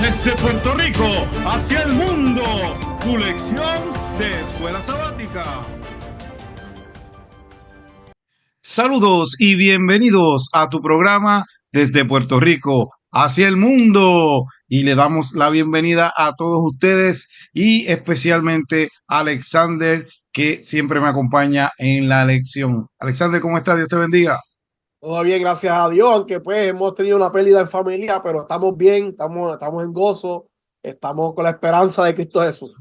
Desde Puerto Rico hacia el mundo, tu lección de escuela sabática. Saludos y bienvenidos a tu programa Desde Puerto Rico hacia el mundo. Y le damos la bienvenida a todos ustedes y especialmente a Alexander, que siempre me acompaña en la lección. Alexander, ¿cómo estás? Dios te bendiga. Todo bien, gracias a Dios, aunque pues hemos tenido una pérdida en familia, pero estamos bien, estamos en gozo, estamos con la esperanza de Cristo Jesús.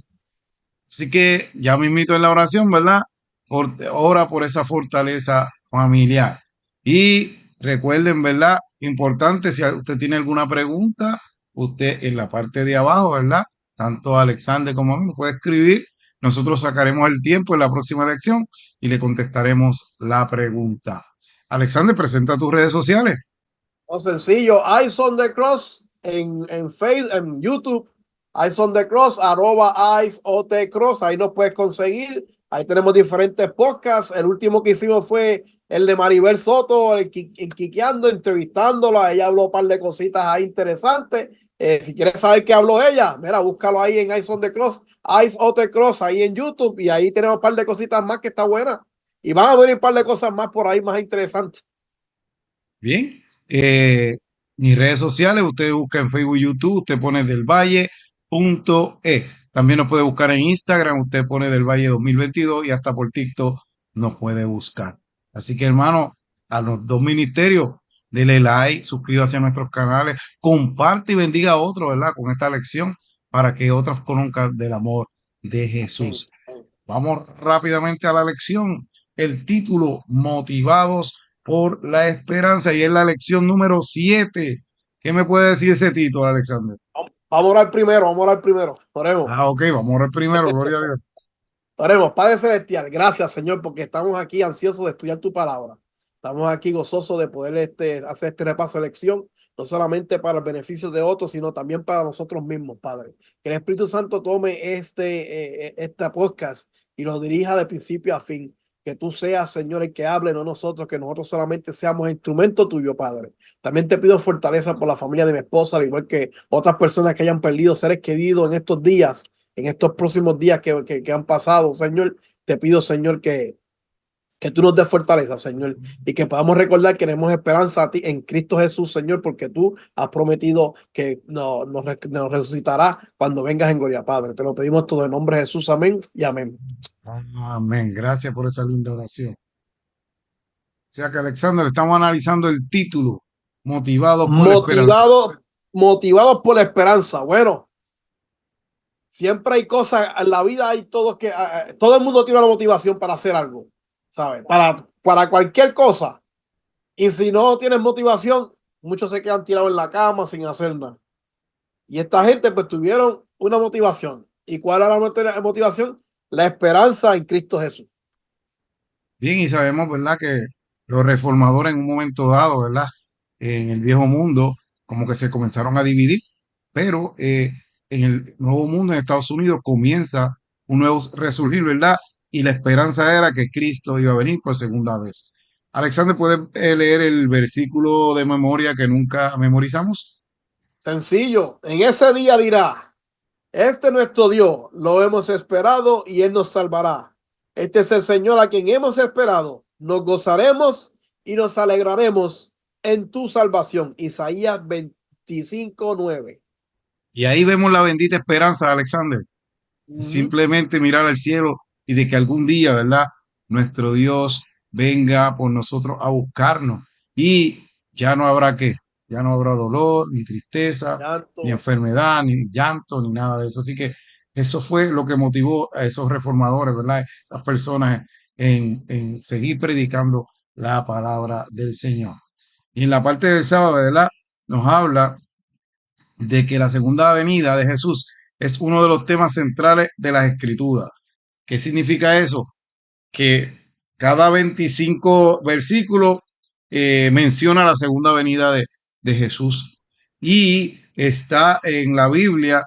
Así que ya me invito en la oración, ¿verdad? Ora por esa fortaleza familiar. Y recuerden, ¿verdad? Importante, si usted tiene alguna pregunta, usted en la parte de abajo, ¿verdad? Tanto Alexander como a mí me puede escribir. Nosotros sacaremos el tiempo en la próxima lección y le contestaremos la pregunta. Alexander, presenta tus redes sociales. O sencillo, Eyes on the Cross en Facebook, en YouTube, Eyes on the Cross, @EyesOTCross, ahí nos puedes conseguir. Ahí tenemos diferentes podcasts. El último que hicimos fue el de Maribel Soto, el Quiqueando, entrevistándola. Ella habló un par de cositas ahí interesantes. Si quieres saber qué habló ella, mira, búscalo ahí en Eyes on the Cross, EyesOTCross, ahí en YouTube. Y ahí tenemos un par de cositas más que está buena. Y van a venir un par de cosas más por ahí más interesantes. Bien. Mis redes sociales, usted busca en Facebook y YouTube, usted pone delvalle.e. También nos puede buscar en Instagram, usted pone Del Valle 2022 y hasta por TikTok nos puede buscar. Así que, hermano, a los dos ministerios, dele like, suscríbase a nuestros canales, comparte y bendiga a otros, ¿verdad? Con esta lección para que otros conozcan del amor de Jesús. Vamos rápidamente a la lección. El título, Motivados por la Esperanza, y es la lección número 7. ¿Qué me puede decir ese título, Alexander? Vamos a orar primero. Oremos. Ok, vamos a orar primero, gloria a Dios. Oremos, Padre Celestial, gracias, Señor, porque estamos aquí ansiosos de estudiar tu palabra. Estamos aquí gozosos de poder hacer este repaso de lección, no solamente para el beneficio de otros, sino también para nosotros mismos, Padre. Que el Espíritu Santo tome esta podcast y lo dirija de principio a fin. Que tú seas, Señor, el que hable, no nosotros, que nosotros solamente seamos instrumento tuyo, Padre. También te pido fortaleza por la familia de mi esposa, al igual que otras personas que hayan perdido seres queridos en estos días, en estos próximos días que han pasado, Señor. Te pido, Señor, que tú nos des fortaleza, Señor, y que podamos recordar que tenemos esperanza a ti en Cristo Jesús, Señor, porque tú has prometido que nos resucitará cuando vengas en gloria, Padre. Te lo pedimos todo en nombre de Jesús, amén y amén. Amén. Gracias por esa linda oración. O sea que, Alexander, estamos analizando el título, Motivados por la Esperanza. Motivados por la esperanza. Bueno, siempre hay cosas en la vida, hay todo el mundo tiene una motivación para hacer algo, ¿sabes? Para cualquier cosa. Y si no tienes motivación, muchos se quedan tirados en la cama sin hacer nada. Y esta gente pues tuvieron una motivación. ¿Y cuál era la motivación? La esperanza en Cristo Jesús. Bien, y sabemos, ¿verdad?, que los reformadores en un momento dado, ¿verdad?, en el viejo mundo, como que se comenzaron a dividir, pero en el nuevo mundo, en Estados Unidos, comienza un nuevo resurgir, ¿verdad? Y la esperanza era que Cristo iba a venir por segunda vez. Alexander, ¿puedes leer el versículo de memoria que nunca memorizamos? Sencillo. En ese día dirá: este es nuestro Dios, lo hemos esperado y Él nos salvará. Este es el Señor a quien hemos esperado. Nos gozaremos y nos alegraremos en tu salvación. Isaías 25:9. Y ahí vemos la bendita esperanza, Alexander. Simplemente mirar al cielo y de que algún día, ¿verdad?, nuestro Dios venga por nosotros a buscarnos y ya no habrá qué, ya no habrá dolor, ni tristeza, ni Llanto. enfermedad, ni llanto, ni nada de eso. Así que eso fue lo que motivó a esos reformadores, ¿verdad?, esas personas en seguir predicando la palabra del Señor. Y en la parte del sábado, ¿verdad?, nos habla de que la segunda venida de Jesús es uno de los temas centrales de las Escrituras. ¿Qué significa eso? Que cada 25 versículos menciona la segunda venida de Jesús y está en la Biblia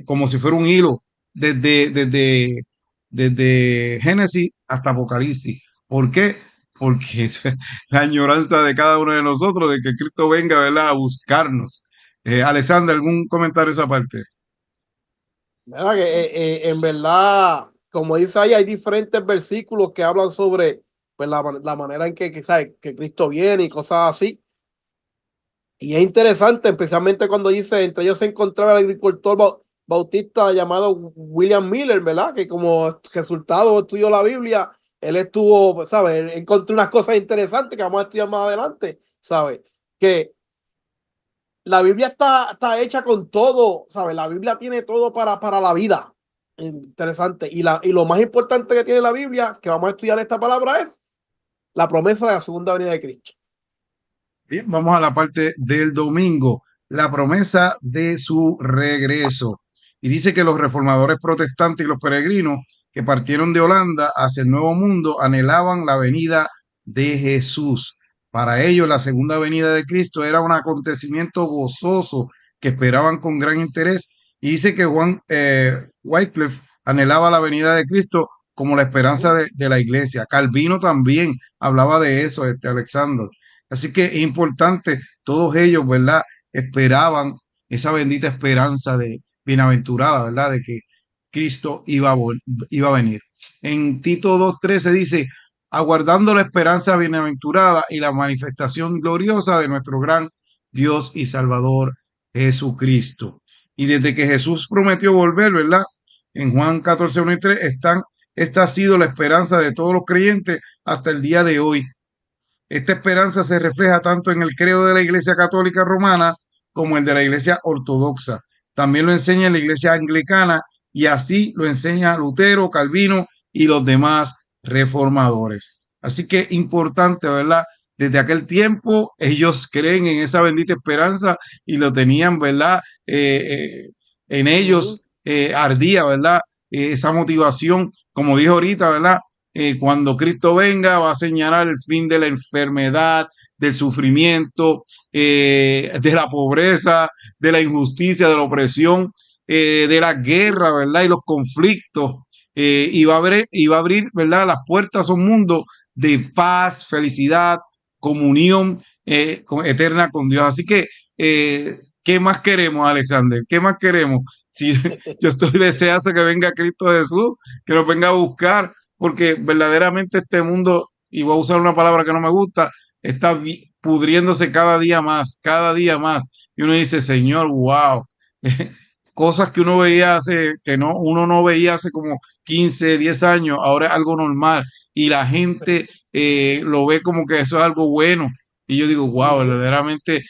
como si fuera un hilo desde Génesis hasta Apocalipsis. ¿Por qué? Porque es la añoranza de cada uno de nosotros de que Cristo venga, ¿verdad?, a buscarnos. Alexander, ¿algún comentario a esa parte? ¿Verdad? Que, en verdad, como dice ahí, hay diferentes versículos que hablan sobre pues, la manera en ¿sabes? Que Cristo viene y cosas así. Y es interesante, especialmente cuando dice, entre ellos se encontraba el agricultor bautista llamado William Miller, ¿verdad? Que como resultado estudió la Biblia, él estuvo, ¿sabes? Él encontró unas cosas interesantes que vamos a estudiar más adelante, ¿sabes? Que la Biblia está hecha con todo, ¿sabes? La Biblia tiene todo para la vida. Interesante. Y lo más importante que tiene la Biblia, que vamos a estudiar esta palabra, es la promesa de la segunda venida de Cristo. Bien, vamos a la parte del domingo, la promesa de su regreso. Y dice que los reformadores protestantes y los peregrinos que partieron de Holanda hacia el Nuevo Mundo anhelaban la venida de Jesús. Para ellos, la segunda venida de Cristo era un acontecimiento gozoso que esperaban con gran interés. Y dice que Juan Wycliffe anhelaba la venida de Cristo como la esperanza de la iglesia. Calvino también hablaba de eso, Alexander. Así que es importante, todos ellos, ¿verdad? Esperaban esa bendita esperanza de bienaventurada, ¿verdad? De que Cristo iba a venir. En Tito 2:13 dice, aguardando la esperanza bienaventurada y la manifestación gloriosa de nuestro gran Dios y Salvador Jesucristo. Y desde que Jesús prometió volver, ¿verdad? En Juan 14:1 y 3 esta ha sido la esperanza de todos los creyentes hasta el día de hoy. Esta esperanza se refleja tanto en el credo de la Iglesia Católica Romana como el de la Iglesia Ortodoxa. También lo enseña la Iglesia Anglicana y así lo enseña Lutero, Calvino y los demás reformadores. Así que importante, ¿verdad? Desde aquel tiempo ellos creen en esa bendita esperanza y lo tenían, ¿verdad? En ellos ardía, ¿verdad? Esa motivación, como dijo ahorita, ¿verdad? Cuando Cristo venga va a señalar el fin de la enfermedad, del sufrimiento, de la pobreza, de la injusticia, de la opresión, de la guerra, ¿verdad? Y los conflictos. Y va a abrir, ¿verdad? Las puertas a un mundo de paz, felicidad, comunión eterna con Dios. Así que, ¿qué más queremos, Alexander? ¿Qué más queremos? Si yo estoy deseoso que venga Cristo Jesús, que nos venga a buscar, porque verdaderamente este mundo, y voy a usar una palabra que no me gusta, está pudriéndose cada día más. Y uno dice, Señor, wow, cosas que uno veía que no, uno no veía hace como 15 10 años, ahora es algo normal. Y la gente lo ve como que eso es algo bueno. Y yo digo, wow, verdaderamente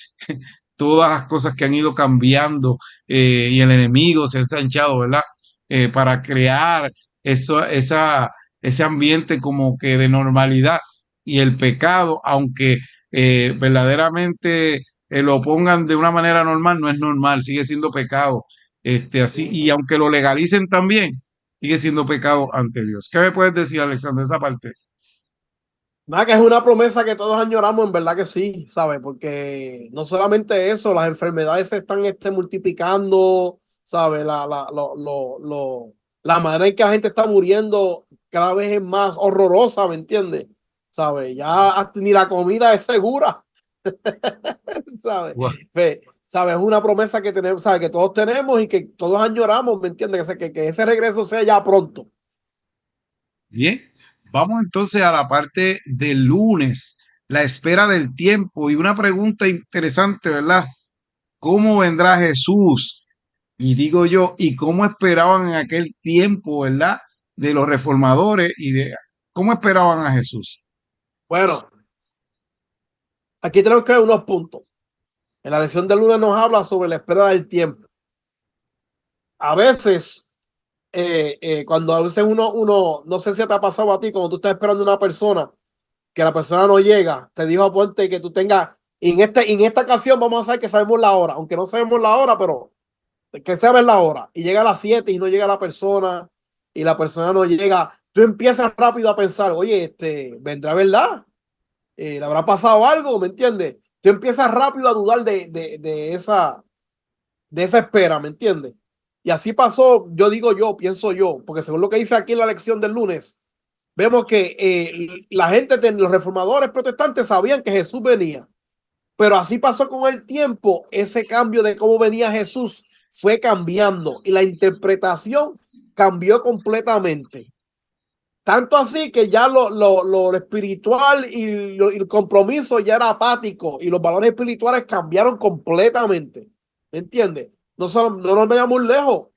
todas las cosas que han ido cambiando y el enemigo se ha ensanchado, ¿verdad? Para crear ese ambiente como que de normalidad y el pecado, aunque verdaderamente lo pongan de una manera normal, no es normal, sigue siendo pecado. Así, y aunque lo legalicen también, sigue siendo pecado ante Dios. ¿Qué me puedes decir, Alexander, esa parte? Nada, que es una promesa que todos añoramos, en verdad que sí, ¿sabes? Porque no solamente eso, las enfermedades se están multiplicando, ¿sabes? La manera en que la gente está muriendo cada vez es más horrorosa, ¿me entiendes? ¿Sabes? Ya ni la comida es segura, ¿sabes? Wow. ¿Sabes? Es una promesa que tenemos, ¿sabes? Que todos tenemos y que todos añoramos, ¿me entiendes? Que ese regreso sea ya pronto. Bien, vamos entonces a la parte del lunes, la espera del tiempo y una pregunta interesante, ¿verdad? ¿Cómo vendrá Jesús? Y digo yo, ¿y cómo esperaban en aquel tiempo, ¿verdad? De los reformadores y de cómo esperaban a Jesús. Bueno, aquí tenemos que ver unos puntos. En la lección del lunes nos habla sobre la espera del tiempo. A veces, cuando a veces no sé si te ha pasado a ti, cuando tú estás esperando a una persona, que la persona no llega, te dijo a ponte que tú tengas, en esta ocasión vamos a saber que sabemos la hora, aunque no sabemos la hora, pero que sabes la hora, y llega a las 7 y no llega la persona, y la persona no llega, tú empiezas rápido a pensar, oye, vendrá verdad, le habrá pasado algo, ¿me entiendes? Tú empiezas rápido a dudar de esa espera, ¿me entiendes? Y así pasó, pienso yo, porque según lo que dice aquí en la lección del lunes, vemos que la gente, los reformadores protestantes sabían que Jesús venía, Pero así pasó con el tiempo, ese cambio de cómo venía Jesús fue cambiando y la interpretación cambió completamente. Tanto así que ya lo espiritual y el compromiso ya era apático y los valores espirituales cambiaron completamente. ¿Me entiendes? No nos vayamos lejos.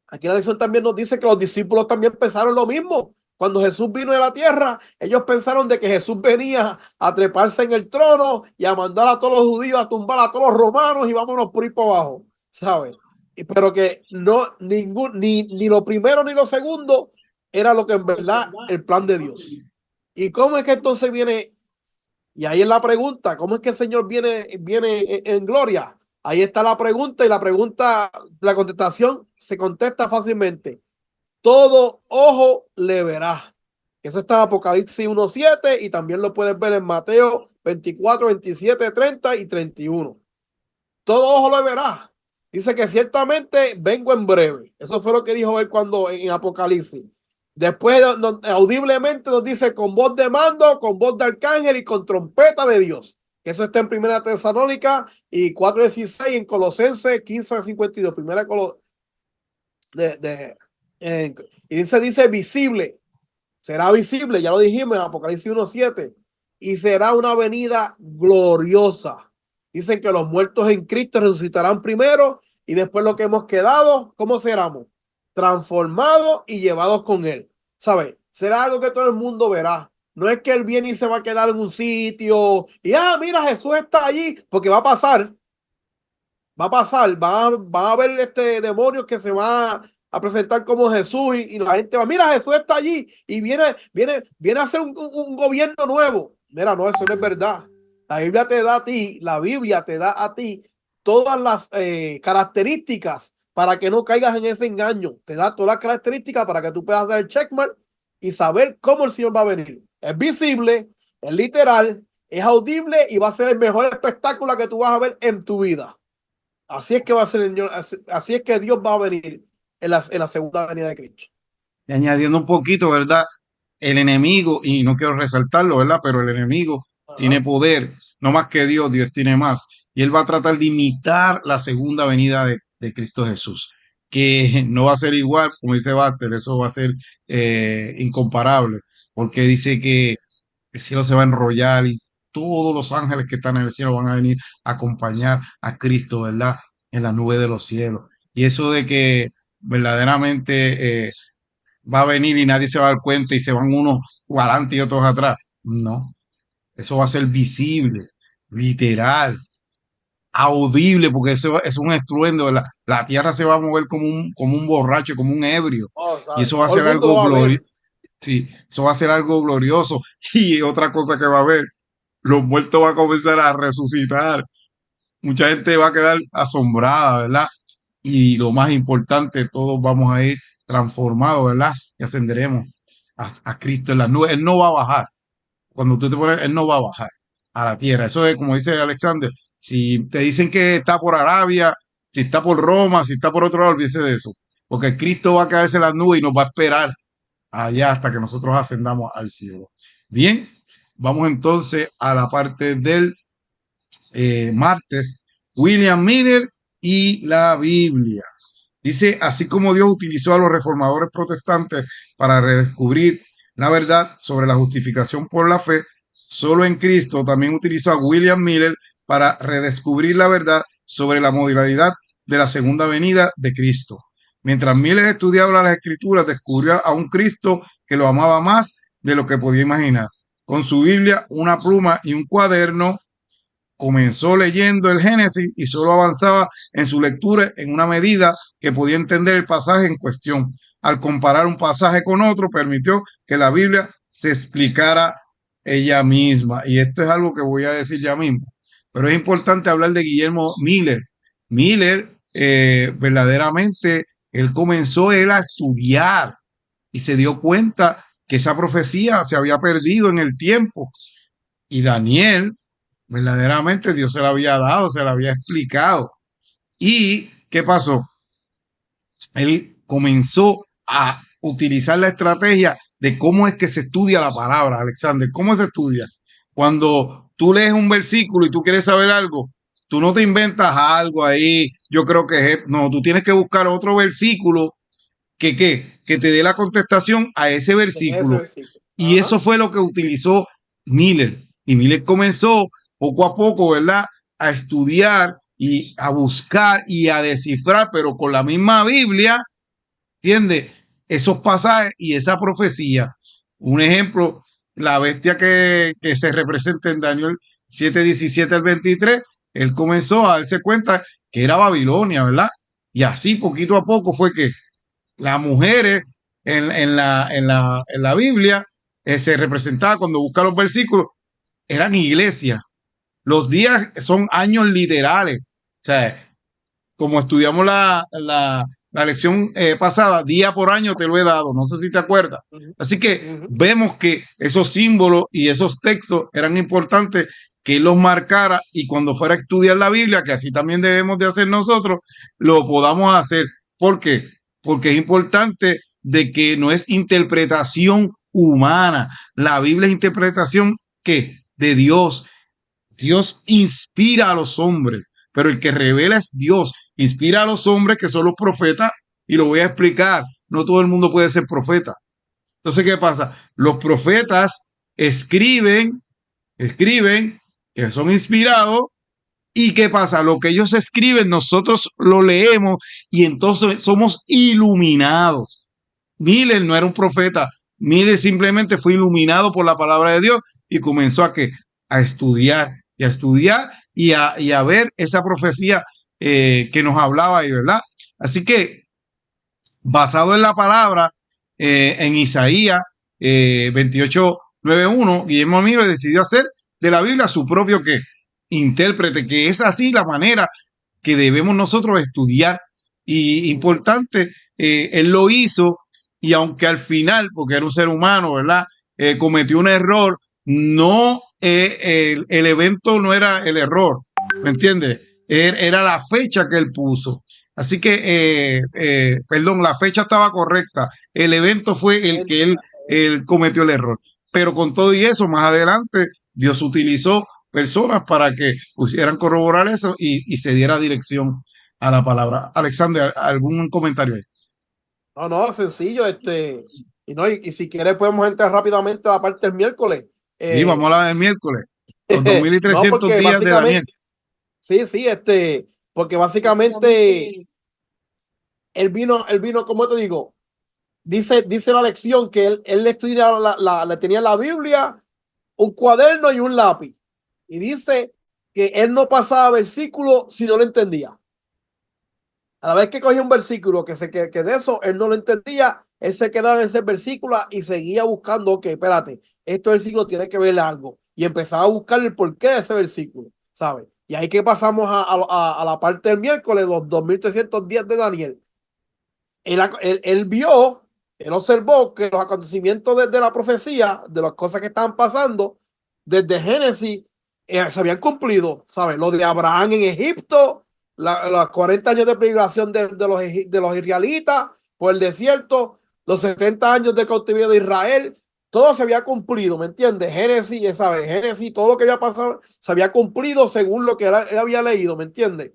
Aquí la lección también nos dice que los discípulos también pensaron lo mismo. Cuando Jesús vino a la tierra, ellos pensaron de que Jesús venía a treparse en el trono y a mandar a todos los judíos a tumbar a todos los romanos y vámonos por ahí para abajo, ¿sabes? Pero que no, ni lo primero ni lo segundo era lo que en verdad el plan de Dios. ¿Y cómo es que entonces viene? Y ahí es la pregunta, ¿cómo es que el Señor viene en gloria? Ahí está la pregunta y la contestación se contesta fácilmente. Todo ojo le verá. Eso está en Apocalipsis 1:7 y también lo puedes ver en Mateo 24, 27, 30 y 31. Todo ojo le verá. Dice que ciertamente vengo en breve. Eso fue lo que dijo él cuando en Apocalipsis. Después audiblemente nos dice con voz de mando, con voz de arcángel y con trompeta de Dios. Eso está en Primera Tesalónica y 4:16 en Colosenses 15:52. Primera de, de, y dice visible. Será visible, ya lo dijimos en Apocalipsis 1:7. Y será una venida gloriosa. Dicen que los muertos en Cristo resucitarán primero y después lo que hemos quedado, ¿cómo seremos? Transformados y llevados con Él. ¿Sabes? Será algo que todo el mundo verá. No es que Él viene y se va a quedar en un sitio y, mira, Jesús está allí, porque va a pasar. Va a pasar, van a haber demonios que se van a presentar como Jesús y la gente va, mira, Jesús está allí y viene a hacer un gobierno nuevo. Mira, no, eso no es verdad. La Biblia te da a ti todas las características para que no caigas en ese engaño. Te da todas las características para que tú puedas dar el checkmark y saber cómo el Señor va a venir. Es visible, es literal, es audible y va a ser el mejor espectáculo que tú vas a ver en tu vida. Así es que va a ser el Señor, así es que Dios va a venir en la segunda venida de Cristo. Y añadiendo un poquito, ¿verdad? El enemigo, y no quiero resaltarlo, ¿verdad? Pero el enemigo tiene Ajá. poder, no más que Dios, Dios tiene más. Y él va a tratar de imitar la segunda venida de Cristo Jesús, que no va a ser igual, como dice Bastel, eso va a ser incomparable, porque dice que el cielo se va a enrollar y todos los ángeles que están en el cielo van a venir a acompañar a Cristo, ¿verdad? En la nube de los cielos. Y eso de que verdaderamente va a venir y nadie se va a dar cuenta y se van unos adelante y otros atrás. No, eso va a ser visible, literal, audible, porque eso es un estruendo. La tierra se va a mover como un borracho, como un ebrio. Oh, Y ¿sabes? eso va a Todo el ser mundo lo algo va a glorioso. ver. Sí, eso va a ser algo glorioso. Y otra cosa que va a haber, los muertos van a comenzar a resucitar. Mucha gente va a quedar asombrada, ¿verdad? Y lo más importante, todos vamos a ir transformados, ¿verdad? Y ascenderemos a Cristo en las nubes. Él no va a bajar. Cuando tú te pones, Él no va a bajar a la tierra. Eso es como dice Alexander. Si te dicen que está por Arabia, si está por Roma, si está por otro lado, olvídese de eso. Porque Cristo va a caerse en las nubes y nos va a esperar allá hasta que nosotros ascendamos al cielo. Bien, vamos entonces a la parte del martes, William Miller y la Biblia. Dice, así como Dios utilizó a los reformadores protestantes para redescubrir la verdad sobre la justificación por la fe, solo en Cristo también utilizó a William Miller para redescubrir la verdad sobre la modalidad de la segunda venida de Cristo. Mientras Miller estudiaba las escrituras, descubrió a un Cristo que lo amaba más de lo que podía imaginar. Con su Biblia, una pluma y un cuaderno, comenzó leyendo el Génesis y solo avanzaba en su lectura en una medida que podía entender el pasaje en cuestión. Al comparar un pasaje con otro, permitió que la Biblia se explicara ella misma. Y esto es algo que voy a decir ya mismo. Pero es importante hablar de Guillermo Miller. Miller, verdaderamente, él comenzó él a estudiar y se dio cuenta que esa profecía se había perdido en el tiempo. Y Daniel, verdaderamente Dios se la había dado, se la había explicado. ¿Y qué pasó? Él comenzó a utilizar la estrategia de cómo es que se estudia la palabra, Alexander. ¿Cómo se estudia? Cuando tú lees un versículo y tú quieres saber algo, tú no te inventas algo ahí, yo creo que no, tú tienes que buscar otro versículo que te dé la contestación a ese En ese versículo. versículo. Y Ajá. eso fue lo que utilizó Miller. Y Miller comenzó poco a poco, ¿verdad? A estudiar y a buscar y a descifrar, pero con la misma Biblia, ¿entiendes? Esos pasajes y esa profecía. Un ejemplo, la bestia que se representa en Daniel 7:17 al 23, él comenzó a darse cuenta que era Babilonia, ¿verdad? Y así poquito a poco fue que las mujeres en la Biblia se representaba cuando busca los versículos, eran iglesias. Los días son años literales. O sea, como estudiamos la lección pasada, día por año te lo he dado, no sé si te acuerdas. Ujú, Así que ujú. vemos que esos símbolos y esos textos eran importantes que él los marcara y cuando fuera a estudiar la Biblia, que así también debemos de hacer nosotros, lo podamos hacer. ¿Por qué? Porque es importante de que no es interpretación humana. La Biblia es interpretación que de Dios. Dios inspira a los hombres, pero el que revela es Dios. Inspira a los hombres que son los profetas y lo voy a explicar. No todo el mundo puede ser profeta. Entonces, ¿qué pasa? Los profetas escriben, que son inspirados. ¿Y qué pasa? Lo que ellos escriben, nosotros lo leemos y entonces somos iluminados. Miller no era un profeta. Miller simplemente fue iluminado por la palabra de Dios y comenzó a estudiar y a estudiar y a ver esa profecía que nos hablaba ahí, ¿verdad? Así que basado en la palabra, en Isaías 28:9:1, Guillermo Miller decidió hacer de la Biblia su propio ¿qué? Intérprete, que es así la manera que debemos nosotros estudiar. Y importante, él lo hizo y aunque al final, porque era un ser humano, ¿verdad? Cometió un error, no, el evento no era el error, ¿me entiendes? Era la fecha que él puso. Así que, perdón, la fecha estaba correcta. El evento fue el que él cometió el error. Pero con todo y eso, más adelante, Dios utilizó personas para que pusieran corroborar eso y se diera dirección a la palabra. Alexander, ¿algún comentario ahí? No, no, sencillo, y no, y si quieres podemos entrar rápidamente a la parte del miércoles. Sí, vamos Eh, a la del miércoles. Los dos mil no, trescientos porque días de Daniel. básicamente, sí, sí, porque básicamente él vino, como te digo, dice la lección que él le estudia le tenía la Biblia, un cuaderno y un lápiz. Y dice que él no pasaba versículo si no lo entendía. A la vez que cogía un versículo que de eso él no lo entendía, él se quedaba en ese versículo y seguía buscando, ok, espérate, este versículo tiene que ver algo. Y empezaba a buscar el porqué de ese versículo, ¿sabes? Y ahí que pasamos a la parte del miércoles, los 2310 de Daniel. Él vio, él observó que los acontecimientos desde la profecía, de las cosas que estaban pasando, desde Génesis, se habían cumplido, ¿sabes? Lo de Abraham en Egipto, los 40 años de privación de los israelitas por el desierto, los 70 años de cautiverio de Israel, todo se había cumplido, ¿me entiendes? Génesis, ¿sabes? Génesis, todo lo que había pasado se había cumplido según lo que él había leído, ¿me entiendes?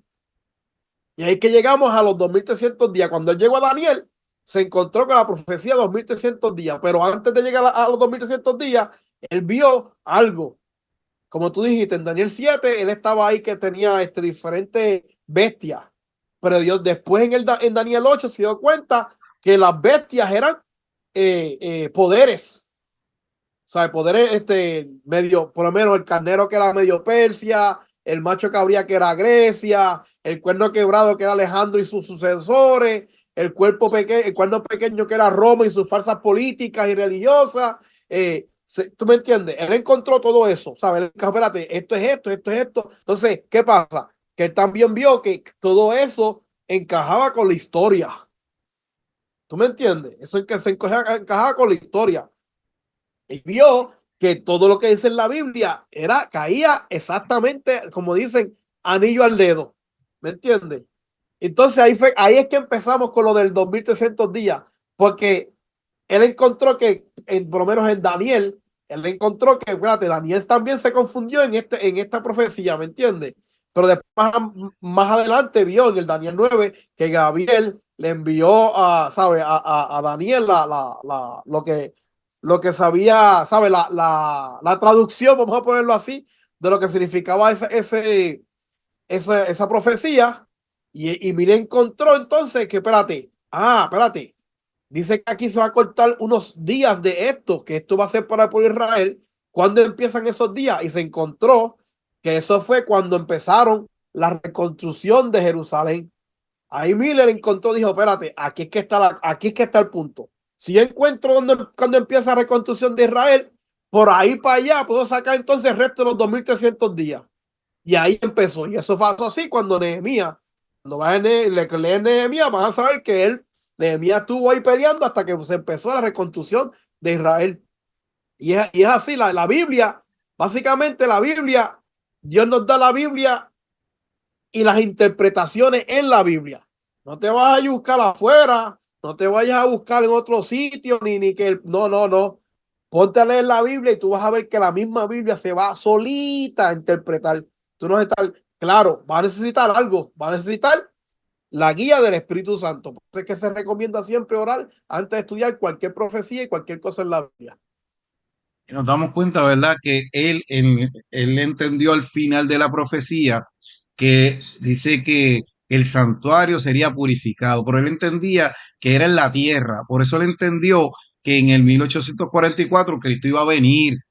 Y ahí que llegamos a los 2300 días. Cuando él llegó a Daniel, se encontró con la profecía de 2300 días. Pero antes de llegar a los 2300 días, él vio algo. Como tú dijiste, en Daniel 7, él estaba ahí que tenía diferentes bestias. Pero Dios después en Daniel 8 se dio cuenta que las bestias eran poderes. O sea, poderes medio, por lo menos el carnero que era medio Persia, el macho cabría que era Grecia, el cuerno quebrado que era Alejandro y sus sucesores, el cuerno pequeño que era Roma y sus falsas políticas y religiosas. ¿Tú me entiendes? Él encontró todo eso, ¿sabes? Él dijo, espérate, esto es esto, esto es esto. Entonces, ¿qué pasa? Que él también vio que todo eso encajaba con la historia. ¿Tú me entiendes? Eso es que se encajaba con la historia. Y vio que todo lo que dice en la Biblia caía exactamente, como dicen, anillo al dedo. ¿Me entiendes? Entonces ahí es que empezamos con lo del 2300 días, porque él encontró que, por lo menos en Daniel, Él encontró que, fíjate, Daniel también se confundió en esta profecía, ¿me entiendes? Pero después, más adelante, vio en el Daniel 9 que Gabriel le envió a, ¿sabe? A Daniel lo que sabía, ¿sabe? La traducción, vamos a ponerlo así, de lo que significaba esa profecía. Y mire, encontró entonces que, espérate, dice que aquí se va a cortar unos días de esto, que esto va a ser para el pueblo de Israel. ¿Cuándo empiezan esos días? Y se encontró que eso fue cuando empezaron la reconstrucción de Jerusalén. Ahí Miller encontró, dijo, espérate, aquí es que está el punto. Si yo encuentro cuando empieza la reconstrucción de Israel, por ahí para allá puedo sacar entonces el resto de los 2300 días. Y ahí empezó. Y eso fue así cuando Nehemías, cuando vas a leer Nehemías, van a saber que Nehemías estuvo ahí peleando hasta que se empezó la reconstrucción de Israel. Y es así, la Biblia, básicamente la Biblia, Dios nos da la Biblia y las interpretaciones en la Biblia. No te vas a buscar afuera, no te vayas a buscar en otro sitio, ni que no. Ponte a leer la Biblia y tú vas a ver que la misma Biblia se va solita a interpretar. Tú no estás, claro, va a necesitar algo, va a necesitar la guía del Espíritu Santo. Por eso es que se recomienda siempre orar antes de estudiar cualquier profecía y cualquier cosa en la Biblia. Y nos damos cuenta, ¿verdad? Que él entendió al final de la profecía que dice que el santuario sería purificado, pero él entendía que era en la tierra, por eso él entendió que en el 1844 Cristo iba a venir. Ajá.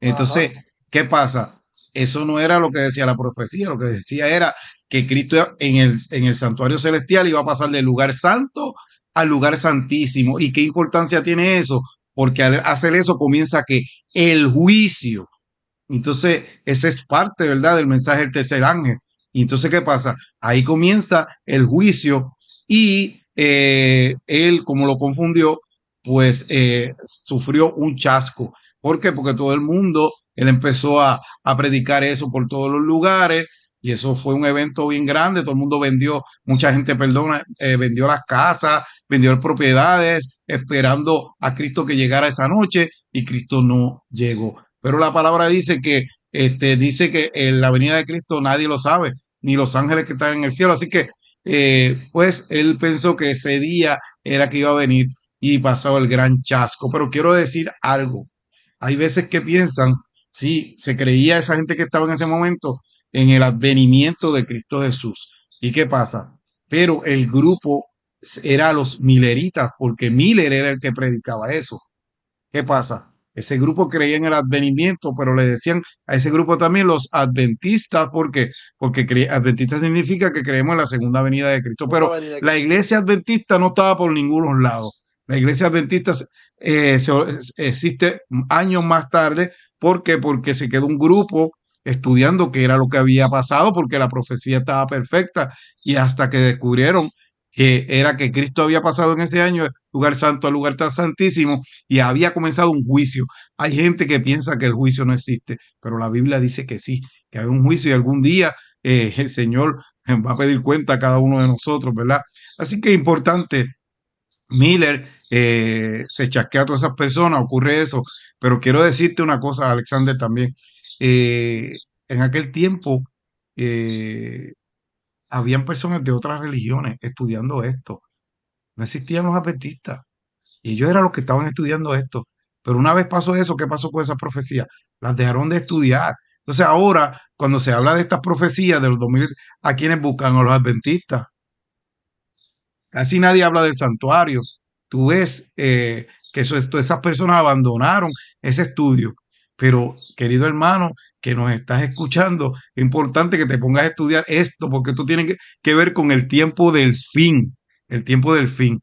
Entonces, ¿qué pasa? Eso no era lo que decía la profecía, lo que decía era que Cristo en el santuario celestial iba a pasar del lugar santo al lugar santísimo. ¿Y qué importancia tiene eso? Porque al hacer eso comienza que el juicio. Entonces, esa es parte, ¿verdad?, del mensaje del tercer ángel. Y entonces, ¿qué pasa? Ahí comienza el juicio y él, como lo confundió, pues sufrió un chasco. ¿Por qué? Porque todo el mundo, él empezó a predicar eso por todos los lugares y eso fue un evento bien grande. Todo el mundo vendió, mucha gente, perdona, vendió las casas, vendió las propiedades, esperando a Cristo que llegara esa noche y Cristo no llegó. Pero la palabra dice que en la venida de Cristo nadie lo sabe, ni los ángeles que están en el cielo. Así que, pues, él pensó que ese día era que iba a venir y pasaba el gran chasco. Pero quiero decir algo. Hay veces que piensan, sí, se creía esa gente que estaba en ese momento en el advenimiento de Cristo Jesús. ¿Y qué pasa? Pero el grupo era los mileritas, porque Miller era el que predicaba eso. ¿Qué pasa? Ese grupo creía en el advenimiento, pero le decían a ese grupo también los adventistas, ¿por qué? Porque adventista significa que creemos en la segunda venida de Cristo, Una pero venida de la Cristo. iglesia adventista no estaba por ningún lado. La iglesia adventista existe años más tarde, ¿por qué? Porque se quedó un grupo estudiando qué era lo que había pasado, porque la profecía estaba perfecta y hasta que descubrieron que era que Cristo había pasado en ese año, lugar santo al lugar tan santísimo, y había comenzado un juicio. Hay gente que piensa que el juicio no existe, pero la Biblia dice que sí, que hay un juicio y algún día el Señor va a pedir cuenta a cada uno de nosotros, ¿verdad? Así que es importante. Miller se chasquea a todas esas personas, ocurre eso, pero quiero decirte una cosa, Alexander, también. Eh, en aquel tiempo eh, habían personas de otras religiones estudiando esto. No existían los adventistas. Y ellos eran los que estaban estudiando esto. Pero una vez pasó eso, ¿qué pasó con esas profecías? Las dejaron de estudiar. Entonces ahora, cuando se habla de estas profecías de los 2000, ¿a quiénes buscan? A los adventistas. Casi nadie habla del santuario. Tú ves que esas personas abandonaron ese estudio. Pero, querido hermano, que nos estás escuchando, es importante que te pongas a estudiar esto, porque esto tiene que ver con el tiempo del fin. El tiempo del fin.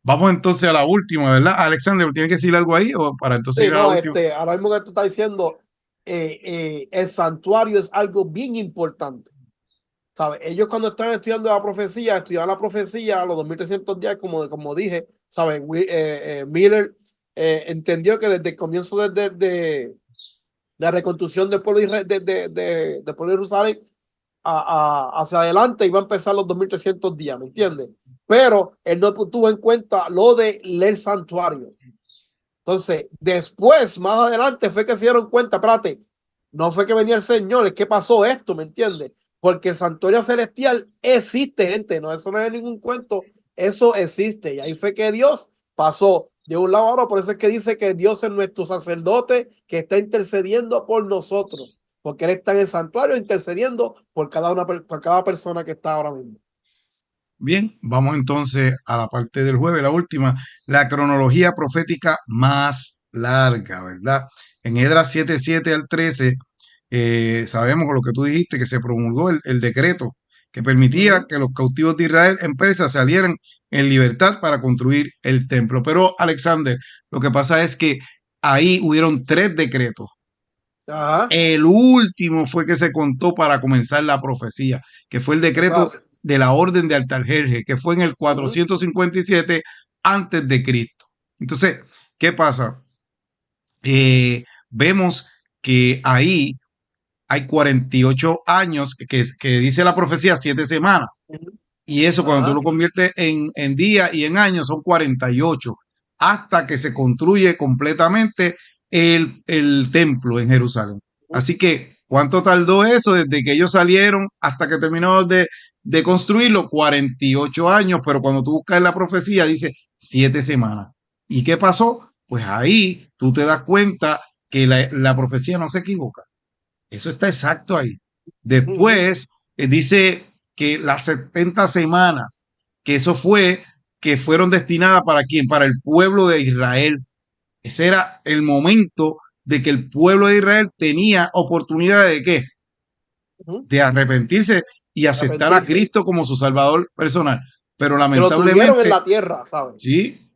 Vamos entonces a la última, ¿verdad? Alexander, ¿tiene que decir algo ahí o para entonces Sí, ir a la no, última? ahora mismo que tú estás diciendo, el santuario es algo bien importante. ¿Sabes? Ellos cuando están estudiando la profecía, estudiaban la profecía a los 2300 días, como dije, ¿sabes? Miller entendió que desde el comienzo de la reconstrucción del pueblo del pueblo de Jerusalén hacia adelante iba a empezar los 2300 días, ¿me entiendes? Pero él no tuvo en cuenta lo del santuario. Entonces, después, más adelante, fue que se dieron cuenta, espérate, no fue que venía el Señor, es que pasó esto, ¿me entiendes? Porque el santuario celestial existe, gente, no, eso no es ningún cuento, eso existe. Y ahí fue que Dios pasó de un lado a otro, por eso es que dice que Dios es nuestro sacerdote que está intercediendo por nosotros, porque Él está en el santuario intercediendo por cada persona que está ahora mismo. Bien, vamos entonces a la parte del jueves, la última, la cronología profética más larga, ¿verdad? En Esdras 7:7 al 13, sabemos lo que tú dijiste, que se promulgó el decreto que permitía Ujú, que los cautivos de Israel en Persia salieran en libertad para construir el templo. Pero, Alexander, lo que pasa es que ahí hubieron tres decretos. ajá, El último fue que se contó para comenzar la profecía, que fue el eso decreto hace. de la Orden de Artajerjes, que fue en el Ujú, 457 antes de Cristo. Entonces, ¿qué pasa? Vemos que ahí hay 48 años, que dice la profecía 7 semanas, ujú, y eso cuando tú ajá, lo conviertes en días y en años son 48, hasta que se construye completamente el templo en Jerusalén. ujú, Así que, ¿cuánto tardó eso desde que ellos salieron hasta que terminó de construirlo? 48 años, pero cuando tú buscas la profecía dice 7 semanas. ¿Y qué pasó? Pues ahí tú te das cuenta que la profecía no se equivoca. Eso está exacto ahí. ujú, Después dice que las 70 semanas, que eso fue, que fueron destinadas para quién, para el pueblo de Israel. Ese era el momento de que el pueblo de Israel tenía oportunidad de qué, ujú, de arrepentirse y aceptar a arrepentirse. Cristo como su salvador personal. Pero Que lo tuvieron en lamentablemente, la tierra, ¿sabes? sí,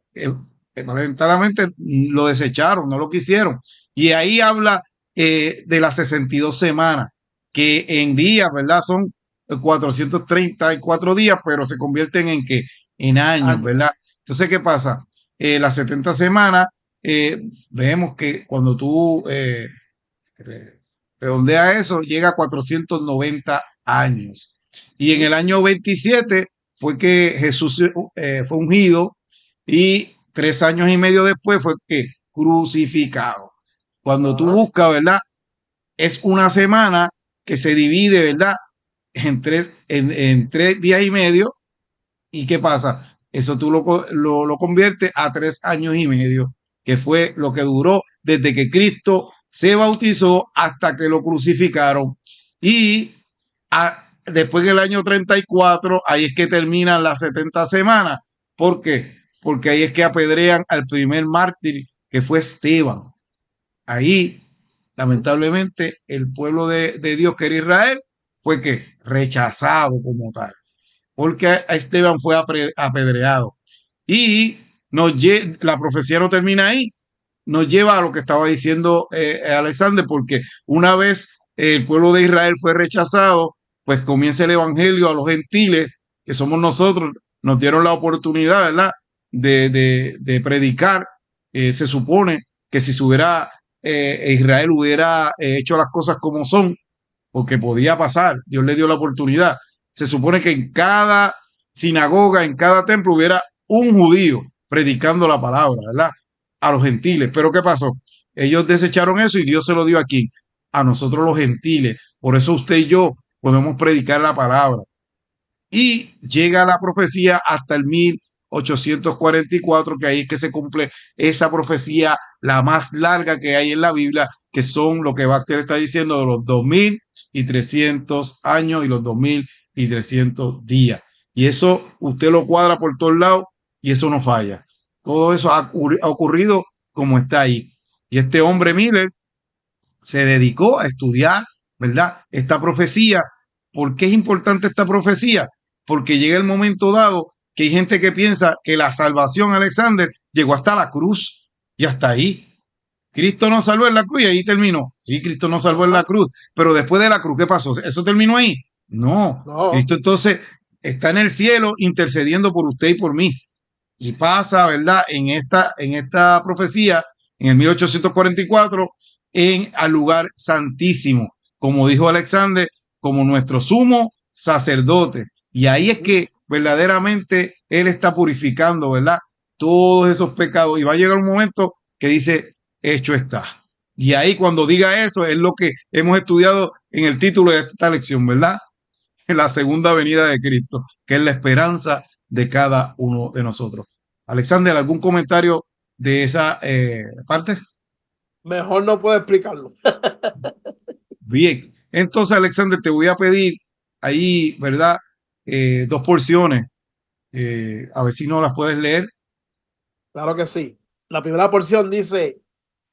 lamentablemente lo desecharon, no lo quisieron. Y ahí habla de las 62 semanas, que en días, ¿verdad? Son 434 días, pero se convierten en que en años, Años. ¿verdad? Entonces, ¿qué pasa? Las 70 semanas, vemos que cuando tú redondea eso, llega a 490 años. Y en el Ujú, año 27 fue que Jesús fue ungido y 3 años y medio después fue que crucificado. Cuando tú ajá, buscas, ¿verdad? Es una semana que se divide, ¿verdad? En 3 días y medio. ¿Y qué pasa? Eso tú lo conviertes a 3 años y medio, que fue lo que duró desde que Cristo se bautizó hasta que lo crucificaron. Y después del año 34, ahí es que terminan las 70 semanas. ¿Por qué? Porque ahí es que apedrean al primer mártir, que fue Esteban. Ahí, ujú, lamentablemente, el pueblo de Dios, que era Israel, fue que rechazado como tal, porque a Esteban fue apedreado. Y la profecía no termina ahí, nos lleva a lo que estaba diciendo Alexander, porque una vez el pueblo de Israel fue rechazado, pues comienza el evangelio a los gentiles, que somos nosotros, nos dieron la oportunidad, ¿verdad? De predicar. Se supone que si Israel hubiera hecho las cosas como son, porque podía pasar, Dios le dio la oportunidad. Se supone que en cada sinagoga, en cada templo hubiera un judío predicando la palabra, ¿verdad? A los gentiles. Pero ¿qué pasó? Ellos desecharon eso y Dios se lo dio aquí, a nosotros los gentiles. Por eso usted y yo podemos predicar la palabra. Y llega la profecía hasta el 1844, que ahí es que se cumple esa profecía, la más larga que hay en la Biblia, que son lo que Baxter está diciendo de los 2300 años y los 2300 días. Y eso usted lo cuadra por todos lados y eso no falla. Todo eso ha ocurrido como está ahí. Y este hombre Miller se dedicó a estudiar, ¿verdad? Esta profecía. ¿Por qué es importante esta profecía? Porque llega el momento dado que hay gente que piensa que la salvación, Alexander, llegó hasta la cruz y hasta ahí. Cristo nos salvó en la cruz y ahí terminó. Sí, Cristo nos salvó en la ajá, cruz, pero después de la cruz, ¿qué pasó? ¿Eso terminó ahí? No, no, Cristo entonces está en el cielo intercediendo por usted y por mí. Y pasa, ¿verdad? En esta profecía, en el 1844, al lugar santísimo, como dijo Alexander, como nuestro sumo sacerdote. Y ahí es ujú, que verdaderamente Él está purificando, ¿verdad? Todos esos pecados. Y va a llegar un momento que dice, hecho está. Y ahí cuando diga eso es lo que hemos estudiado en el título de esta lección, ¿verdad? La segunda venida de Cristo, que es la esperanza de cada uno de nosotros. Alexander, ¿algún comentario de esa parte? Mejor no puedo explicarlo. Bien, entonces Alexander, te voy a pedir ahí, ¿verdad? Dos porciones, a ver si no las puedes leer. Claro que sí. La primera porción dice,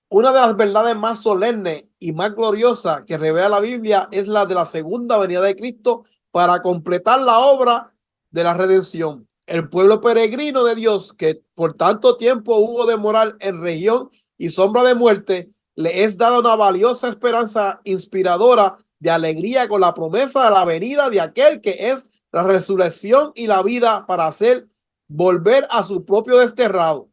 una de las verdades más solemnes y más gloriosas que revela la Biblia es la de la segunda venida de Cristo para completar la obra de la redención. El pueblo peregrino de Dios, que por tanto tiempo hubo de morar en región y sombra de muerte, le es dada una valiosa esperanza inspiradora de alegría con la promesa de la venida de aquel que es la resurrección y la vida para hacer volver a su propio desterrado.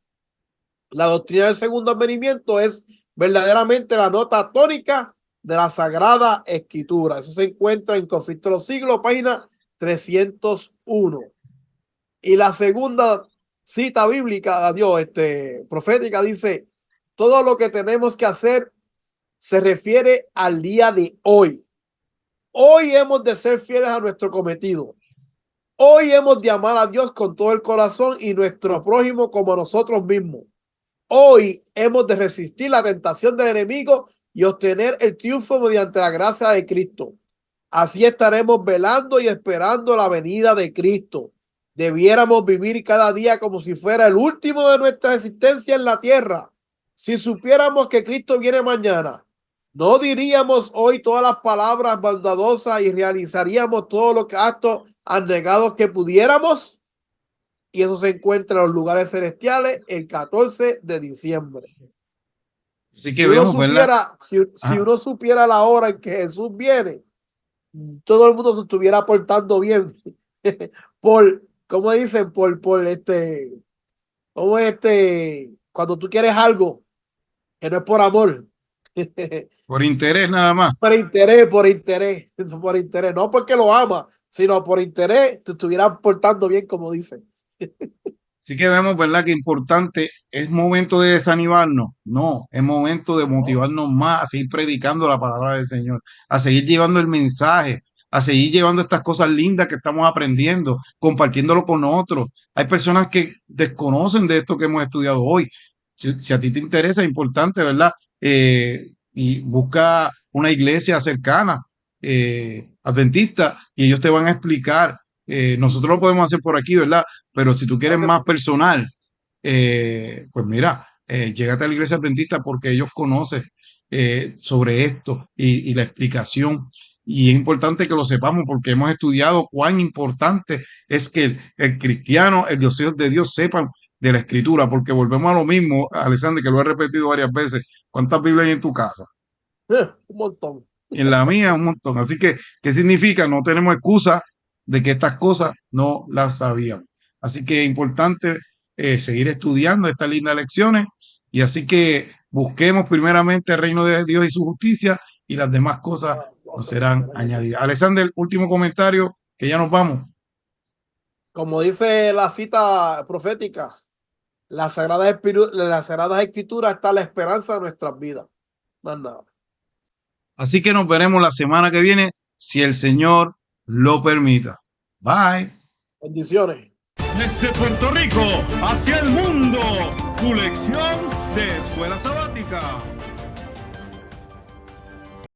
La doctrina del segundo advenimiento es verdaderamente la nota tónica de la Sagrada Escritura. Eso se encuentra en Conflicto de los Siglos, página 301. Y la segunda cita bíblica, profética, dice, todo lo que tenemos que hacer se refiere al día de hoy. Hoy hemos de ser fieles a nuestro cometido. Hoy hemos de amar a Dios con todo el corazón y nuestro prójimo como a nosotros mismos. Hoy hemos de resistir la tentación del enemigo y obtener el triunfo mediante la gracia de Cristo. Así estaremos velando y esperando la venida de Cristo. Debiéramos vivir cada día como si fuera el último de nuestra existencia en la tierra. Si supiéramos que Cristo viene mañana, no diríamos hoy todas las palabras bondadosas y realizaríamos todos los actos abnegados que pudiéramos. Y eso se encuentra en los lugares celestiales el 14 de diciembre. Así que vemos, ¿verdad? Si uno supiera la hora en que Jesús viene, todo el mundo se estuviera portando bien. ¿Cómo dicen? Cuando tú quieres algo que no es por amor. Por interés nada más. Por interés, no porque lo ama, sino por interés, te estuvieran portando bien, como dicen. Así que vemos, ¿verdad? Que importante, ¿es momento de desanimarnos? No, es momento de motivarnos más a seguir predicando la palabra del Señor, a seguir llevando el mensaje, a seguir llevando estas cosas lindas que estamos aprendiendo, compartiéndolo con otros. Hay personas que desconocen de esto que hemos estudiado hoy. Si a ti te interesa, es importante, ¿verdad? Y busca una iglesia cercana, adventista, y ellos te van a explicar. Nosotros lo podemos hacer por aquí, ¿verdad? Pero si tú quieres más personal, pues mira, llégate a la iglesia adventista porque ellos conocen sobre esto y la explicación. Y es importante que lo sepamos porque hemos estudiado cuán importante es que el cristiano, el Dios de Dios sepan de la escritura, porque volvemos a lo mismo, Alexander, que lo he repetido varias veces. ¿Cuántas Biblias hay en tu casa? Un montón. En la mía, un montón. Así que, ¿qué significa? No tenemos excusa de que estas cosas no las sabíamos. Así que es importante seguir estudiando estas lindas lecciones y así que busquemos primeramente el reino de Dios y su justicia y las demás cosas nos serán añadidas. Alexander, último comentario, que ya nos vamos. Como dice la cita profética, la Sagrada Escritura está la esperanza de nuestras vidas. Más nada. Así que nos veremos la semana que viene, si el Señor lo permita. Bye. Bendiciones. Desde Puerto Rico hacia el mundo, tu lección de escuela sabática.